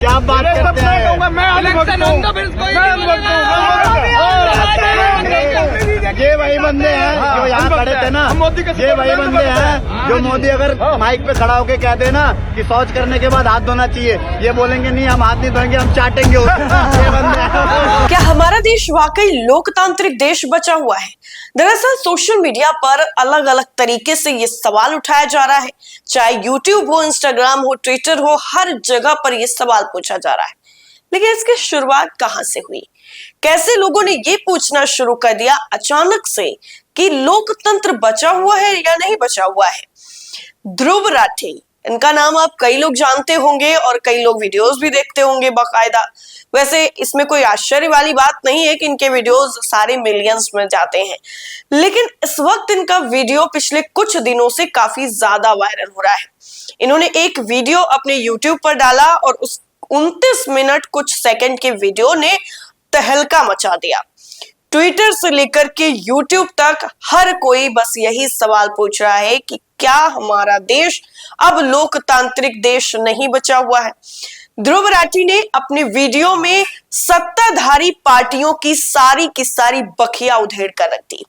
क्या बात करते हैं? ये वही बंदे हैं जो यहाँ खड़े थे ना, ये वही बंदे हैं जो मोदी अगर माइक पे खड़ा होके कह दे ना कि शौच करने के बाद हाथ धोना चाहिए, ये बोलेंगे नहीं हम हाथ नहीं धोएंगे, हम चाटेंगे। ये बंदे हैं। क्या हमारा देश वाकई लोकतांत्रिक देश बचा हुआ है? दरअसल सोशल मीडिया पर अलग अलग तरीके से ये सवाल उठाया जा रहा है, चाहे यूट्यूब हो, इंस्टाग्राम हो, ट्विटर हो, हर जगह पर ये सवाल पूछा जा रहा है। लेकिन इसकी शुरुआत कहां से हुई? कैसे लोगों ने ये पूछना शुरू कर दिया अचानक से कि लोकतंत्र बचा हुआ है या नहीं बचा हुआ है? ध्रुव राठी, इनका नाम आप कई लोग जानते होंगे और कई लोग वीडियोस भी देखते होंगे बाकायदा। वैसे इसमें कोई आश्चर्य वाली बात नहीं है कि इनके वीडियोस सारे मिलियंस में जाते हैं, लेकिन इस वक्त इनका वीडियो पिछले कुछ दिनों से काफी ज्यादा वायरल हो रहा है। इन्होंने एक वीडियो अपने यूट्यूब पर डाला और उस 29 मिनट कुछ सेकंड के वीडियो ने तहलका मचा दिया। ट्विटर से लेकर के यूट्यूब तक हर कोई बस यही सवाल पूछ रहा है कि क्या हमारा देश अब लोकतांत्रिक देश नहीं बचा हुआ है? ध्रुव राठी ने अपने वीडियो में सत्ताधारी पार्टियों की सारी बखिया उधेड़ कर रख दी।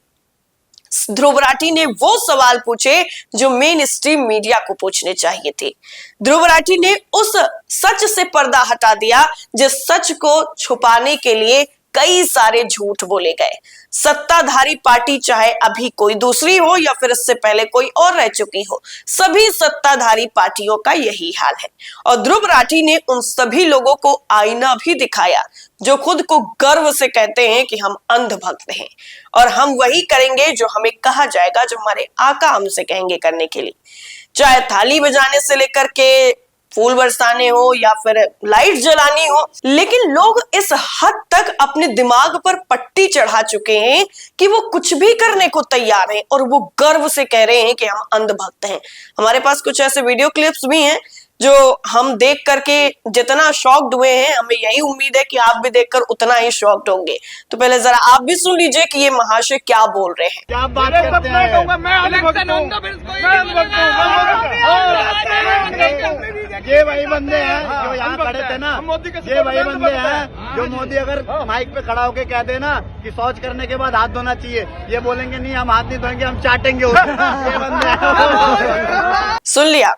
ध्रुव राठी ने वो सवाल पूछे जो मेन स्ट्रीम मीडिया को पूछने चाहिए थे। ध्रुव राठी ने उस सच से पर्दा हटा दिया जिस सच को छुपाने के लिए कई सारे झूठ बोले गए। सत्ताधारी पार्टी चाहे अभी कोई दूसरी हो या फिर इससे पहले कोई और रह चुकी हो, सभी सत्ताधारी पार्टियों का यही हाल है। और ध्रुव राठी ने उन सभी लोगों को आईना भी दिखाया जो खुद को गर्व से कहते हैं कि हम अंधभक्त हैं और हम वही करेंगे जो हमें कहा जाएगा, जो हमारे आका हमसे कहेंगे करने के लिए। चाहे थाली बजाने से लेकर के फूल बरसाने हो या फिर लाइट जलानी हो, लेकिन लोग इस हद तक अपने दिमाग पर पट्टी चढ़ा चुके हैं कि वो कुछ भी करने को तैयार हैं और वो गर्व से कह रहे हैं कि हम अंधभक्त हैं। हमारे पास कुछ ऐसे वीडियो क्लिप्स भी हैं जो हम देख करके जितना शॉक्ड हुए हैं, हमें यही उम्मीद है कि आप भी देखकर उतना ही शॉक्ड होंगे। तो पहले जरा आप भी सुन लीजिए कि ये महाशय क्या बोल रहे हैं। क्या बात करते हैं? ये वही बंदे हैं जो यहाँ खड़े थे ना, ये वही बंदे हैं जो मोदी अगर माइक पे खड़ा होके कह दे ना कि शौच करने के बाद हाथ धोना चाहिए, ये बोलेंगे नहीं हम हाथ नहीं धोएंगे, हम चाटेंगे। ये बंदे हैं। सुन लिया,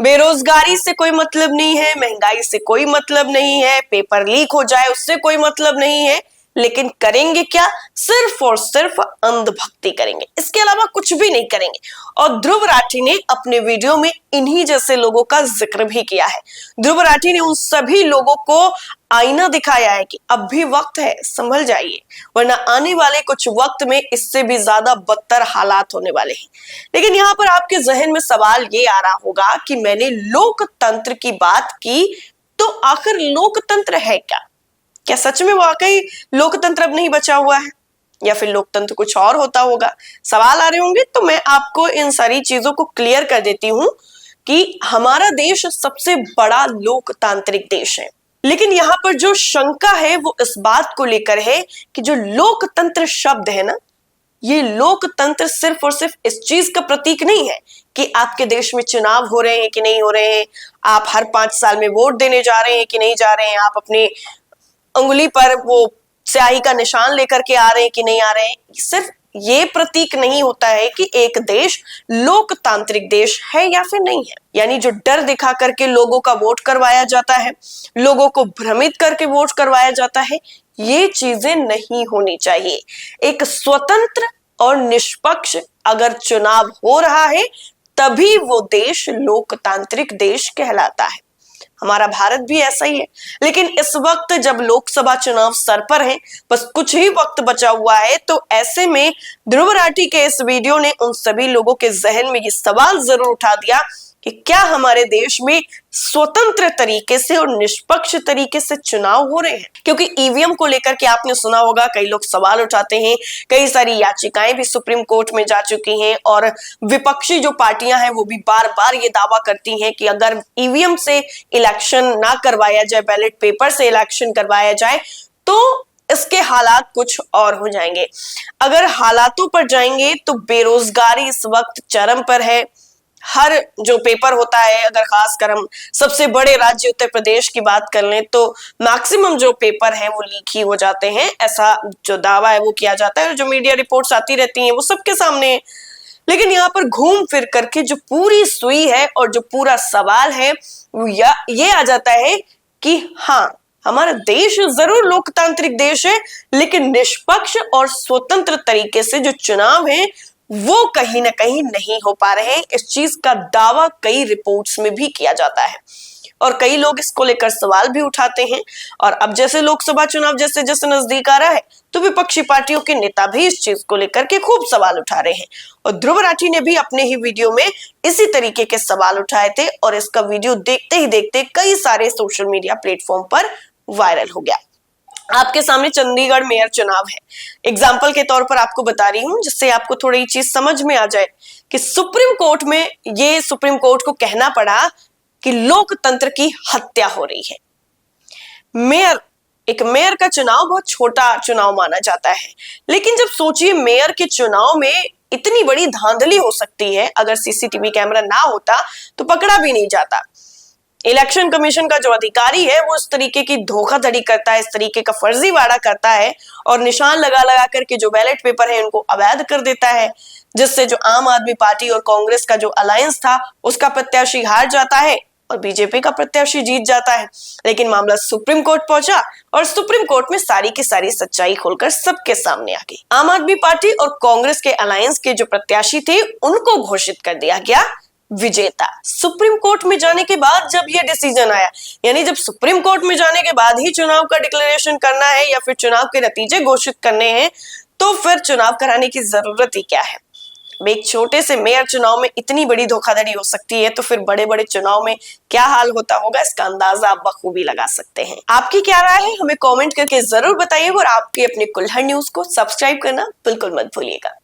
बेरोजगारी से कोई मतलब नहीं है, महंगाई से कोई मतलब नहीं है, पेपर लीक हो जाए उससे कोई मतलब नहीं है, लेकिन करेंगे क्या? सिर्फ और सिर्फ अंधभक्ति करेंगे, इसके अलावा कुछ भी नहीं करेंगे। और ध्रुव राठी ने अपने वीडियो में इन्हीं जैसे लोगों का जिक्र भी किया है। ध्रुव राठी ने उन सभी लोगों को आईना दिखाया है कि अब भी वक्त है, संभल जाइए, वरना आने वाले कुछ वक्त में इससे भी ज्यादा बदतर हालात होने वाले हैं। लेकिन यहाँ पर आपके जहन में सवाल ये आ रहा होगा कि मैंने लोकतंत्र की बात की, तो आखिर लोकतंत्र है क्या? क्या सच में वाकई लोकतंत्र अब नहीं बचा हुआ है या फिर लोकतंत्र कुछ और होता होगा? सवाल आ रहे होंगे, तो मैं आपको इन सारी चीजों को क्लियर कर देती हूं कि हमारा देश सबसे बड़ा लोकतांत्रिक देश है। लेकिन यहाँ पर जो शंका है वो इस बात को लेकर है कि जो लोकतंत्र शब्द है ना, ये लोकतंत्र सिर्फ और सिर्फ इस चीज का प्रतीक नहीं है कि आपके देश में चुनाव हो रहे हैं कि नहीं हो रहे हैं, आप हर 5 साल में वोट देने जा रहे हैं कि नहीं जा रहे हैं, आप अपने उंगली पर वो स्याही का निशान लेकर के आ रहे हैं कि नहीं आ रहे हैं। सिर्फ ये प्रतीक नहीं होता है कि एक देश लोकतांत्रिक देश है या फिर नहीं है। यानी जो डर दिखा करके लोगों का वोट करवाया जाता है, लोगों को भ्रमित करके वोट करवाया जाता है, ये चीजें नहीं होनी चाहिए। एक स्वतंत्र और निष्पक्ष अगर चुनाव हो रहा है तभी वो देश लोकतांत्रिक देश कहलाता है। हमारा भारत भी ऐसा ही है। लेकिन इस वक्त जब लोकसभा चुनाव सर पर है, बस कुछ ही वक्त बचा हुआ है, तो ऐसे में ध्रुव राठी के इस वीडियो ने उन सभी लोगों के जहन में ये सवाल जरूर उठा दिया कि क्या हमारे देश में स्वतंत्र तरीके से और निष्पक्ष तरीके से चुनाव हो रहे हैं? क्योंकि ईवीएम को लेकर के आपने सुना होगा, कई लोग सवाल उठाते हैं, कई सारी याचिकाएं भी सुप्रीम कोर्ट में जा चुकी हैं और विपक्षी जो पार्टियां हैं वो भी बार बार ये दावा करती हैं कि अगर ईवीएम से इलेक्शन ना करवाया जाए, बैलेट पेपर से इलेक्शन करवाया जाए, तो इसके हालात कुछ और हो जाएंगे। अगर हालातों पर जाएंगे तो बेरोजगारी इस वक्त चरम पर है, हर जो पेपर होता है, अगर खासकर हम सबसे बड़े राज्य उत्तर प्रदेश की बात कर लें तो मैक्सिमम जो पेपर हैं वो लीक ही हो जाते हैं, ऐसा जो दावा है वो किया जाता है और जो मीडिया रिपोर्ट्स आती रहती हैं वो सबके सामने है। लेकिन यहाँ पर घूम फिर करके जो पूरी सुई है और जो पूरा सवाल है वो ये आ जाता है कि हाँ, हमारा देश जरूर लोकतांत्रिक देश है, लेकिन निष्पक्ष और स्वतंत्र तरीके से जो चुनाव है वो कहीं ना कहीं नहीं हो पा रहे हैं। इस चीज का दावा कई रिपोर्ट्स में भी किया जाता है और कई लोग इसको लेकर सवाल भी उठाते हैं। और अब जैसे लोकसभा चुनाव जैसे जैसे नजदीक आ रहा है तो विपक्षी पार्टियों के नेता भी इस चीज को लेकर के खूब सवाल उठा रहे हैं और ध्रुव राठी ने भी अपने ही वीडियो में इसी तरीके के सवाल उठाए थे और इसका वीडियो देखते ही देखते कई सारे सोशल मीडिया प्लेटफॉर्म पर वायरल हो गया। आपके सामने चंडीगढ़ मेयर चुनाव है, एग्जाम्पल के तौर पर आपको बता रही हूं जिससे आपको थोड़ी चीज समझ में आ जाए कि सुप्रीम कोर्ट को कहना पड़ा कि लोकतंत्र की हत्या हो रही है। एक मेयर का चुनाव बहुत छोटा चुनाव माना जाता है, लेकिन जब सोचिए मेयर के चुनाव में इतनी बड़ी धांधली हो सकती है, अगर सीसीटीवी कैमरा ना होता तो पकड़ा भी नहीं जाता। इलेक्शन कमीशन का जो अधिकारी है वो इस तरीके की धोखाधड़ी करता है, इस तरीके का फर्जीवाड़ा करता है और निशान लगा लगा करके जो बैलेट पेपर है उनको अवैध कर देता है, जिससे जो आम आदमी पार्टी और कांग्रेस का जो अलायंस था उसका प्रत्याशी हार जाता है और बीजेपी का प्रत्याशी जीत जाता है। लेकिन मामला सुप्रीम कोर्ट पहुंचा और सुप्रीम कोर्ट में सारी की सारी सच्चाई खोलकर सबके सामने आ गई। आम आदमी पार्टी और कांग्रेस के अलायंस के जो प्रत्याशी थे उनको घोषित कर दिया गया विजेता। सुप्रीम कोर्ट में जाने के बाद जब यह डिसीजन आया, यानी जब सुप्रीम कोर्ट में जाने के बाद ही चुनाव का डिक्लेरेशन करना है या फिर चुनाव के नतीजे घोषित करने हैं, तो फिर चुनाव कराने की जरूरत ही क्या है। एक छोटे से मेयर चुनाव में इतनी बड़ी धोखाधड़ी हो सकती है तो फिर बड़े बड़े चुनाव में क्या हाल होता होगा, इसका अंदाजा आप बखूबी लगा सकते हैं। आपकी क्या राय है हमें कमेंट करके जरूर बताइए और आपके अपने कुल्हड़ न्यूज को सब्सक्राइब करना बिल्कुल मत भूलिएगा।